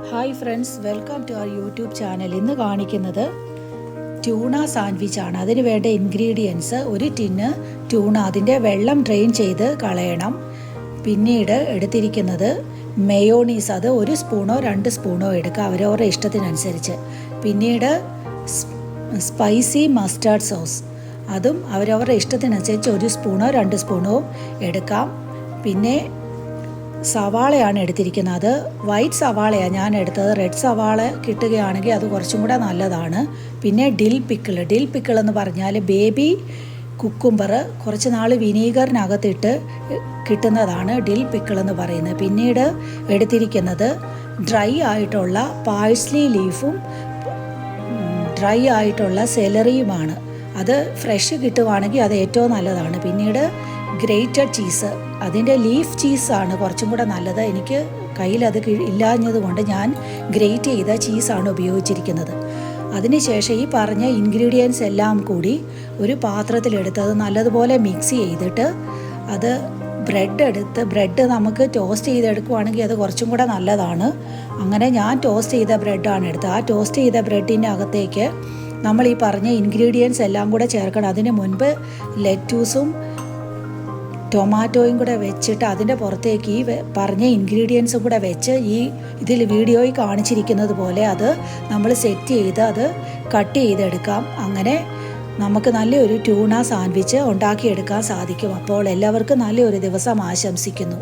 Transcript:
Hi friends, welcome to our YouTube channel. ഇന്ന് കാണിക്കുന്നത് tuna സാൻഡ്വിച്ചാണ്. അതിന് വേണ്ട ഇൻഗ്രീഡിയൻസ്: ഒരു ടിന്ന് ട്യൂണ, അതിൻ്റെ വെള്ളം ഡ്രെയിൻ ചെയ്ത് കളയണം. പിന്നീട് എടുത്തിരിക്കുന്നത് മയോണീസ്, അത് 1 സ്പൂണോ 2 സ്പൂണോ എടുക്കുക, അവരവരുടെ ഇഷ്ടത്തിനനുസരിച്ച്. പിന്നീട് സ്പൈസി മസ്റ്റാർഡ് സോസ്, അതും അവരവരുടെ ഇഷ്ടത്തിനനുസരിച്ച് 1 സ്പൂണോ 2 സ്പൂണോ എടുക്കാം. പിന്നെ സവാളയാണ് എടുത്തിരിക്കുന്നത്. അത് വൈറ്റ് സവാളയാണ് ഞാൻ എടുത്തത്. റെഡ് സവാള കിട്ടുകയാണെങ്കിൽ അത് കുറച്ചും കൂടെ നല്ലതാണ്. പിന്നെ ഡിൽ പിക്കിൾ എന്ന് പറഞ്ഞാൽ ബേബി കുക്കുംബർ, കുറച്ച് നാൾ വിനീഗറിനകത്തിട്ട് കിട്ടുന്നതാണ് ഡിൽ പിക്കിൾ എന്ന് പറയുന്നത്. പിന്നീട് എടുത്തിരിക്കുന്നത് ഡ്രൈ ആയിട്ടുള്ള പാഴ്സ്ലി ലീഫും ഡ്രൈ ആയിട്ടുള്ള സെലറിയുമാണ്. അത് ഫ്രഷ് കിട്ടുവാണെങ്കിൽ അത് ഏറ്റവും നല്ലതാണ്. പിന്നീട് ഗ്രേറ്റഡ് ചീസ്, അതിൻ്റെ ലീഫ് ചീസാണ് കുറച്ചും കൂടെ നല്ലത്. എനിക്ക് കയ്യിലത് ഇല്ലാഞ്ഞത് കൊണ്ട് ഞാൻ ഗ്രേറ്റ് ചെയ്ത ചീസാണ് ഉപയോഗിച്ചിരിക്കുന്നത്. അതിനുശേഷം ഈ പറഞ്ഞ ഇൻഗ്രീഡിയൻസ് എല്ലാം കൂടി ഒരു പാത്രത്തിലെടുത്ത് അത് നല്ലതുപോലെ മിക്സ് ചെയ്തിട്ട് അത് ബ്രെഡ് നമുക്ക് ടോസ്റ്റ് ചെയ്തെടുക്കുവാണെങ്കിൽ അത് കുറച്ചും കൂടെ നല്ലതാണ്. അങ്ങനെ ഞാൻ ടോസ്റ്റ് ചെയ്ത ബ്രെഡാണ് എടുത്തത്. ആ ടോസ്റ്റ് ചെയ്ത ബ്രെഡിൻ്റെ അകത്തേക്ക് നമ്മൾ ഈ പറഞ്ഞ ഇൻഗ്രീഡിയൻസ് എല്ലാം കൂടെ ചേർക്കണം. അതിന് മുൻപ് ലെറ്റൂസും ടൊമാറ്റോയും കൂടെ വെച്ചിട്ട് അതിൻ്റെ പുറത്തേക്ക് ഈ പറഞ്ഞ ഇൻഗ്രീഡിയൻസും കൂടെ വെച്ച് ഇതിൽ വീഡിയോയിൽ കാണിച്ചിരിക്കുന്നത് പോലെ അത് നമ്മൾ സെറ്റ് ചെയ്ത് അത് കട്ട് ചെയ്തെടുക്കാം. അങ്ങനെ നമുക്ക് നല്ലൊരു ട്യൂണ സാൻഡ്വിച്ച് ഉണ്ടാക്കിയെടുക്കാൻ സാധിക്കും. അപ്പോൾ എല്ലാവർക്കും നല്ലൊരു ദിവസം ആശംസിക്കുന്നു.